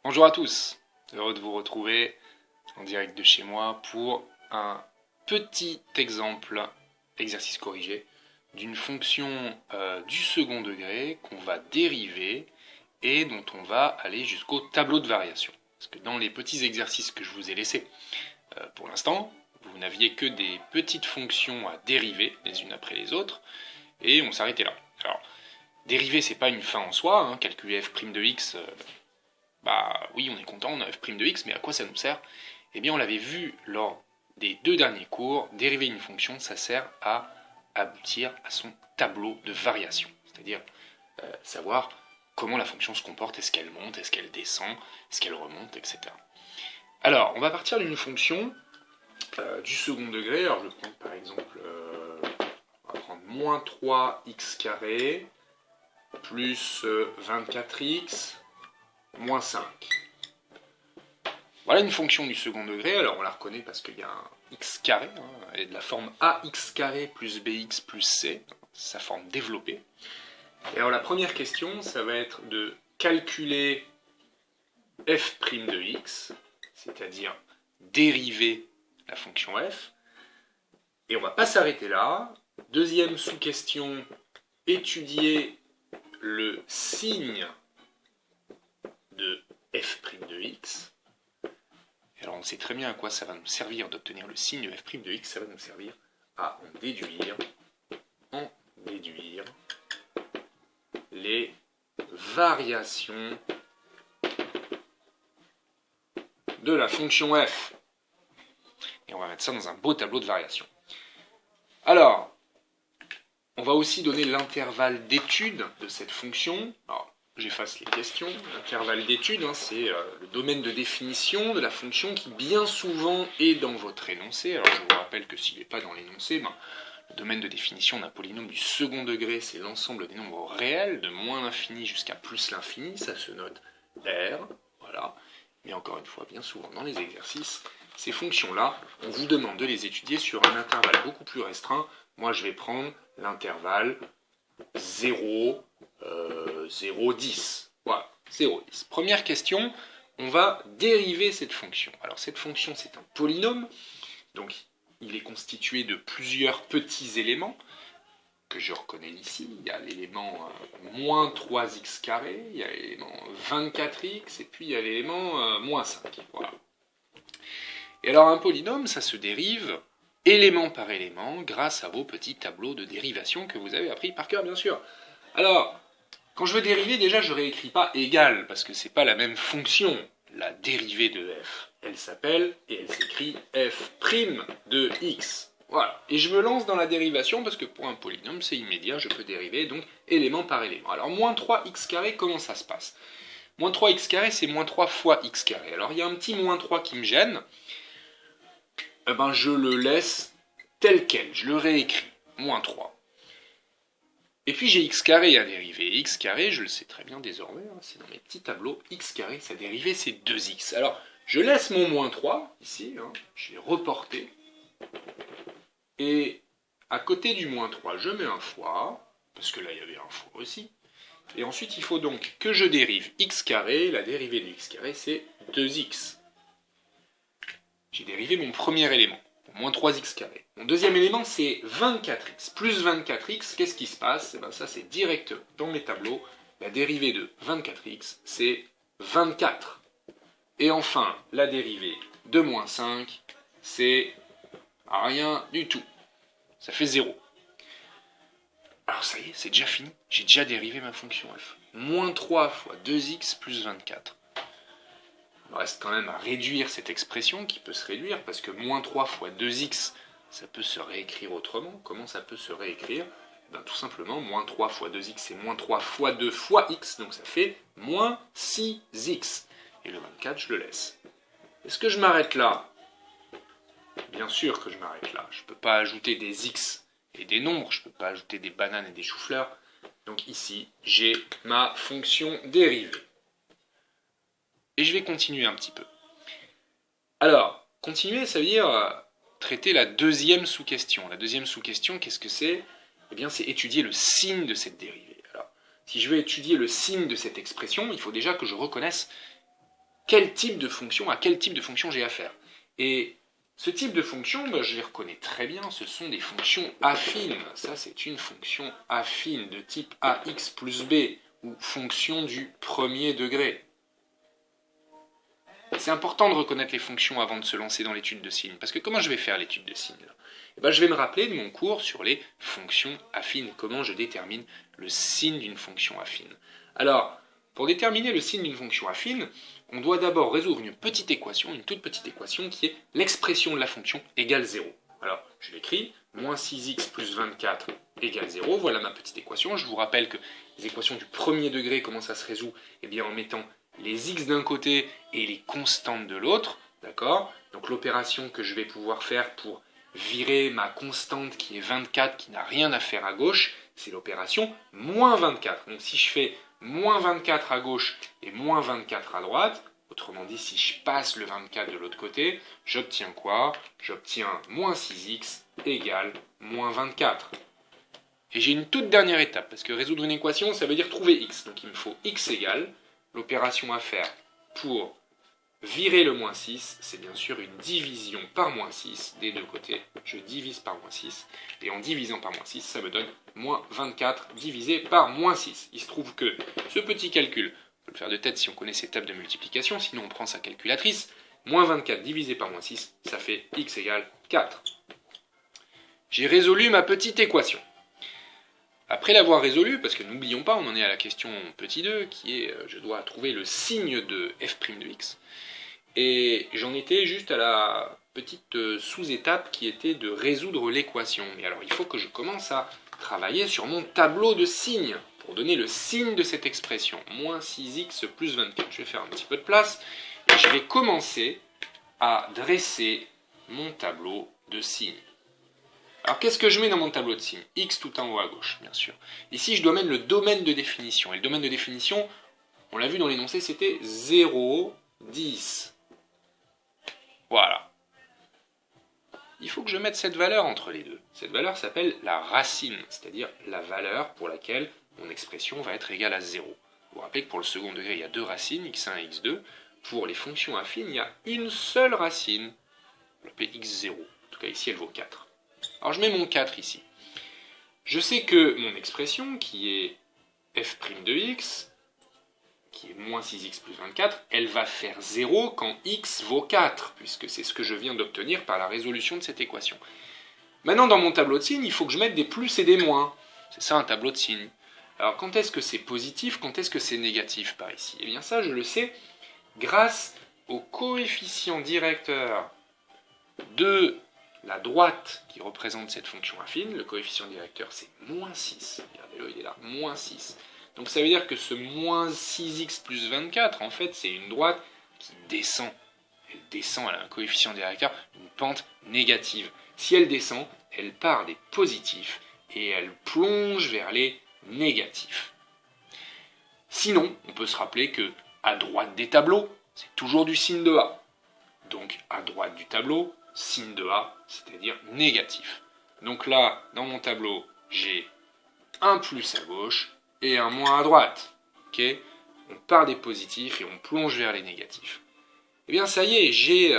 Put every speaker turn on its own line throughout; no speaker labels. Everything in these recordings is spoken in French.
Bonjour à tous, heureux de vous retrouver en direct de chez moi pour un petit exemple, exercice corrigé, d'une fonction du second degré qu'on va dériver et dont on va aller jusqu'au tableau de variation. Parce que dans les petits exercices que je vous ai laissés pour l'instant, vous n'aviez que des petites fonctions à dériver les unes après les autres, et on s'arrêtait là. Alors, dériver, c'est pas une fin en soi, hein, calculer f' de x, bah oui, on est content, on a f' de x, mais à quoi ça nous sert? Eh bien, on l'avait vu lors des deux derniers cours, dériver une fonction, ça sert à aboutir à son tableau de variation, c'est-à-dire savoir comment la fonction se comporte, est-ce qu'elle monte, est-ce qu'elle descend, est-ce qu'elle remonte, etc. Alors, on va partir d'une fonction du second degré, alors je vais prendre par exemple, on va prendre moins 3x carré plus 24x moins 5. Voilà une fonction du second degré, alors on la reconnaît parce qu'il y a un x carré, hein, elle est de la forme ax carré plus bx plus c, sa forme développée. Et alors la première question, ça va être de calculer f' de x, c'est-à-dire dériver la fonction f, et on va pas s'arrêter là. Deuxième sous-question, étudier le signe de f' de x. Alors on sait très bien à quoi ça va nous servir d'obtenir le signe de f' de x, ça va nous servir à en déduire les variations de la fonction f. Et on va mettre ça dans un beau tableau de variation. Alors, on va aussi donner l'intervalle d'étude de cette fonction. Alors, j'efface les questions. L'intervalle d'étude, hein, c'est le domaine de définition de la fonction qui bien souvent est dans votre énoncé. Alors je vous rappelle que s'il n'est pas dans l'énoncé, le domaine de définition d'un polynôme du second degré, c'est l'ensemble des nombres réels, de moins l'infini jusqu'à plus l'infini, ça se note R, voilà. Mais encore une fois, bien souvent dans les exercices, ces fonctions-là, on vous demande de les étudier sur un intervalle beaucoup plus restreint. Moi, je vais prendre l'intervalle 0, 0, 10. Voilà, 0, 10. Première question, on va dériver cette fonction. Alors cette fonction, c'est un polynôme, donc il est constitué de plusieurs petits éléments que je reconnais ici. Il y a l'élément moins 3x carré, il y a l'élément 24x, et puis il y a l'élément moins 5. Voilà. Et alors un polynôme, ça se dérive élément par élément grâce à vos petits tableaux de dérivation que vous avez appris par cœur, bien sûr. Alors, quand je veux dériver, déjà je ne réécris pas égal, parce que c'est pas la même fonction. La dérivée de f, elle s'appelle, et elle s'écrit f' de x. Voilà. Et je me lance dans la dérivation, parce que pour un polynôme, c'est immédiat, je peux dériver, donc élément par élément. Alors, moins 3x carré, comment ça se passe? Moins 3x carré, c'est moins 3 fois x carré. Alors, il y a un petit moins 3 qui me gêne. Eh ben, je le laisse tel quel, je le réécris. Moins 3. Et puis j'ai x carré à dériver. X carré, je le sais très bien désormais, hein, c'est dans mes petits tableaux. X carré, sa dérivée, c'est 2x. Alors, je laisse mon moins 3, ici, hein, je l'ai reporté. Et à côté du moins 3, je mets un fois, parce que là, il y avait un fois aussi. Et ensuite, il faut donc que je dérive x carré. La dérivée de x carré, c'est 2x. J'ai dérivé mon premier élément. Moins 3x carré. Mon deuxième élément, c'est 24x. Plus 24x, qu'est-ce qui se passe? Eh ben, ça, c'est direct dans mes tableaux. La dérivée de 24x, c'est 24. Et enfin, la dérivée de moins 5, c'est rien du tout. Ça fait 0. Alors ça y est, c'est déjà fini. J'ai déjà dérivé ma fonction f. Moins 3 fois 2x plus 24. Il me reste quand même à réduire cette expression qui peut se réduire, parce que moins 3 fois 2x, ça peut se réécrire autrement. Comment ça peut se réécrire? Ben, tout simplement, moins 3 fois 2x, c'est moins 3 fois 2 fois x, donc ça fait moins 6x. Et le 24, je le laisse. Est-ce que je m'arrête là? Bien sûr que je m'arrête là. Je ne peux pas ajouter des x et des nombres, je ne peux pas ajouter des bananes et des choux-fleurs. Donc ici, j'ai ma fonction dérivée. Et je vais continuer un petit peu. Alors, continuer, ça veut dire traiter la deuxième sous-question. La deuxième sous-question, qu'est-ce que c'est? Eh bien, c'est étudier le signe de cette dérivée. Alors, si je veux étudier le signe de cette expression, il faut déjà que je reconnaisse quel type de fonction, à quel type de fonction j'ai affaire. Et ce type de fonction, ben, je les reconnais très bien, ce sont des fonctions affines. Ça, c'est une fonction affine de type ax plus b, ou fonction du premier degré. C'est important de reconnaître les fonctions avant de se lancer dans l'étude de signes, parce que comment je vais faire l'étude de signes là? Eh ben, je vais me rappeler de mon cours sur les fonctions affines, comment je détermine le signe d'une fonction affine. Alors, pour déterminer le signe d'une fonction affine, on doit d'abord résoudre une petite équation, une toute petite équation qui est l'expression de la fonction égale 0. Alors, je l'écris, moins 6x plus 24 égale 0, voilà ma petite équation. Je vous rappelle que les équations du premier degré, comment ça se résout? Eh bien en mettant les x d'un côté et les constantes de l'autre, d'accord? Donc l'opération que je vais pouvoir faire pour virer ma constante qui est 24, qui n'a rien à faire à gauche, c'est l'opération moins 24. Donc si je fais moins 24 à gauche et moins 24 à droite, autrement dit, si je passe le 24 de l'autre côté, j'obtiens quoi? J'obtiens moins 6x égale moins 24. Et j'ai une toute dernière étape, parce que résoudre une équation, ça veut dire trouver x. Donc il me faut x égale, l'opération à faire pour virer le moins 6, c'est bien sûr une division par moins 6 des deux côtés. Je divise par moins 6, et en divisant par moins 6, ça me donne moins 24 divisé par moins 6. Il se trouve que ce petit calcul, on peut le faire de tête si on connaît ces tables de multiplication, sinon on prend sa calculatrice, moins 24 divisé par moins 6, ça fait x égale 4. J'ai résolu ma petite équation. Après l'avoir résolu, parce que n'oublions pas, on en est à la question petit 2, qui est, je dois trouver le signe de f' de x, et j'en étais juste à la petite sous-étape qui était de résoudre l'équation. Mais alors il faut que je commence à travailler sur mon tableau de signes, pour donner le signe de cette expression, moins 6x plus 24. Je vais faire un petit peu de place, et je vais commencer à dresser mon tableau de signes. Alors qu'est-ce que je mets dans mon tableau de signes? X tout en haut à gauche, bien sûr. Ici, je dois mettre le domaine de définition. Et le domaine de définition, on l'a vu dans l'énoncé, c'était 0, 10. Voilà. Il faut que je mette cette valeur entre les deux. Cette valeur s'appelle la racine, c'est-à-dire la valeur pour laquelle mon expression va être égale à 0. Vous vous rappelez que pour le second degré, il y a deux racines, x1 et x2. Pour les fonctions affines, il y a une seule racine, on l'appelle x0. En tout cas, ici, elle vaut 4. Alors je mets mon 4 ici. Je sais que mon expression, qui est f' de x, qui est moins 6x plus 24, elle va faire 0 quand x vaut 4, puisque c'est ce que je viens d'obtenir par la résolution de cette équation. Maintenant, dans mon tableau de signes, il faut que je mette des plus et des moins. C'est ça un tableau de signes. Alors quand est-ce que c'est positif, quand est-ce que c'est négatif par ici? Eh bien ça, je le sais grâce au coefficient directeur de la droite qui représente cette fonction affine. Le coefficient directeur, c'est moins 6. Regardez-le, il est là, moins 6. Donc ça veut dire que ce moins 6x plus 24, en fait, c'est une droite qui descend. Elle descend, elle a un coefficient directeur, une pente négative. Si elle descend, elle part des positifs et elle plonge vers les négatifs. Sinon, on peut se rappeler que à droite des tableaux, c'est toujours du signe de A. Donc à droite du tableau, signe de A, c'est-à-dire négatif. Donc là, dans mon tableau, j'ai un plus à gauche et un moins à droite. Okay, on part des positifs et on plonge vers les négatifs. Eh bien, ça y est, j'ai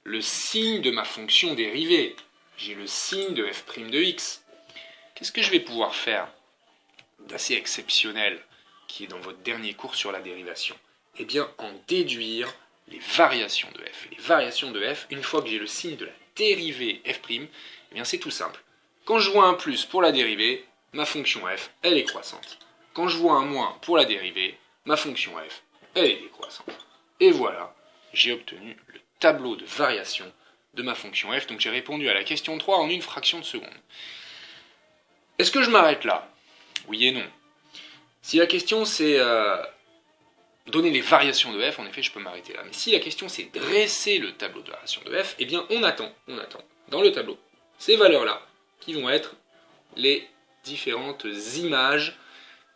le signe de ma fonction dérivée. J'ai le signe de f' de x. Qu'est-ce que je vais pouvoir faire d'assez exceptionnel qui est dans votre dernier cours sur la dérivation? Eh bien, en déduire les variations de f. Les variations de f, une fois que j'ai le signe de la dérivée f', eh bien c'est tout simple. Quand je vois un plus pour la dérivée, ma fonction f, elle est croissante. Quand je vois un moins pour la dérivée, ma fonction f, elle est décroissante. Et voilà, j'ai obtenu le tableau de variation de ma fonction f. Donc j'ai répondu à la question 3 en une fraction de seconde. Est-ce que je m'arrête là? Oui et non. Si la question c'est donner les variations de f, en effet je peux m'arrêter là. Mais si la question c'est dresser le tableau de variation de f, eh bien on attend dans le tableau ces valeurs-là qui vont être les différentes images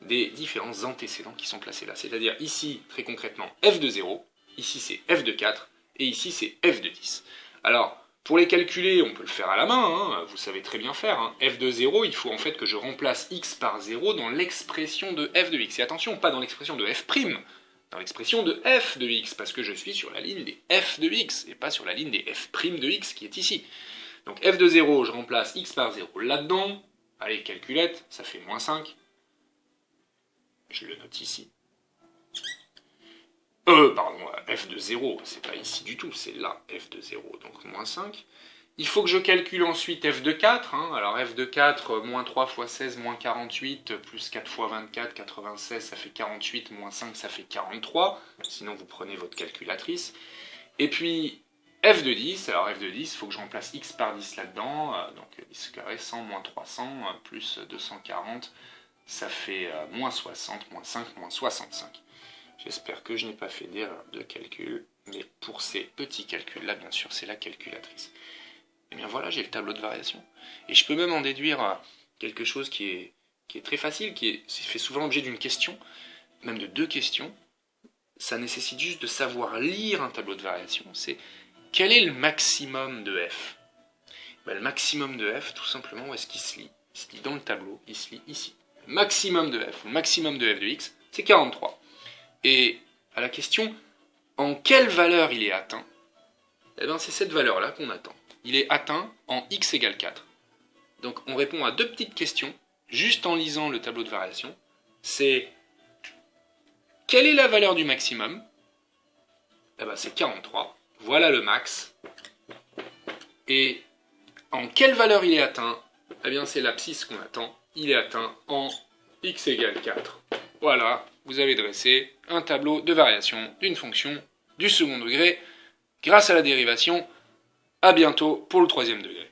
des différents antécédents qui sont placés là. C'est-à-dire ici, très concrètement, f de 0, ici c'est f de 4, et ici c'est f de 10. Alors, pour les calculer, on peut le faire à la main, hein, vous savez très bien faire. Hein. F de 0, il faut en fait que je remplace x par 0 dans l'expression de f de x. Et attention, pas dans l'expression de f', dans l'expression de f de x, parce que je suis sur la ligne des f de x, et pas sur la ligne des f' de x qui est ici. Donc f de 0, je remplace x par 0 là-dedans. Allez, calculette, ça fait moins 5. Je le note ici. Pardon, f de 0, c'est pas ici du tout, c'est là, f de 0, donc moins 5. Il faut que je calcule ensuite f de 4, hein. Alors f de 4, moins 3 fois 16, moins 48, plus 4 fois 24, 96, ça fait 48, moins 5, ça fait 43. Sinon, vous prenez votre calculatrice. Et puis, f de 10, alors f de 10, il faut que je remplace x par 10 là-dedans. Donc 10 carré, 100, moins 300, plus 240, ça fait moins 60, moins 5, moins 65. J'espère que je n'ai pas fait d'erreur de calcul, mais pour ces petits calculs-là, bien sûr, c'est la calculatrice. Et bien voilà, j'ai le tableau de variation. Et je peux même en déduire quelque chose qui est très facile, qui fait souvent l'objet d'une question, même de 2 questions. Ça nécessite juste de savoir lire un tableau de variation. C'est quel est le maximum de f? Le maximum de f, tout simplement, où est-ce qu'il se lit? Il se lit dans le tableau, il se lit ici. Le maximum de f, ou le maximum de f de x, c'est 43. Et à la question, en quelle valeur il est atteint? Eh bien, c'est cette valeur-là qu'on attend. Il est atteint en x égale 4. Donc, on répond à 2 petites questions, juste en lisant le tableau de variation. C'est, quelle est la valeur du maximum? Eh bien, c'est 43. Voilà le max. Et en quelle valeur il est atteint? Eh bien, c'est l'abscisse qu'on attend. Il est atteint en x égale 4. Voilà, vous avez dressé un tableau de variation d'une fonction du second degré grâce à la dérivation. À bientôt pour le 3e degré.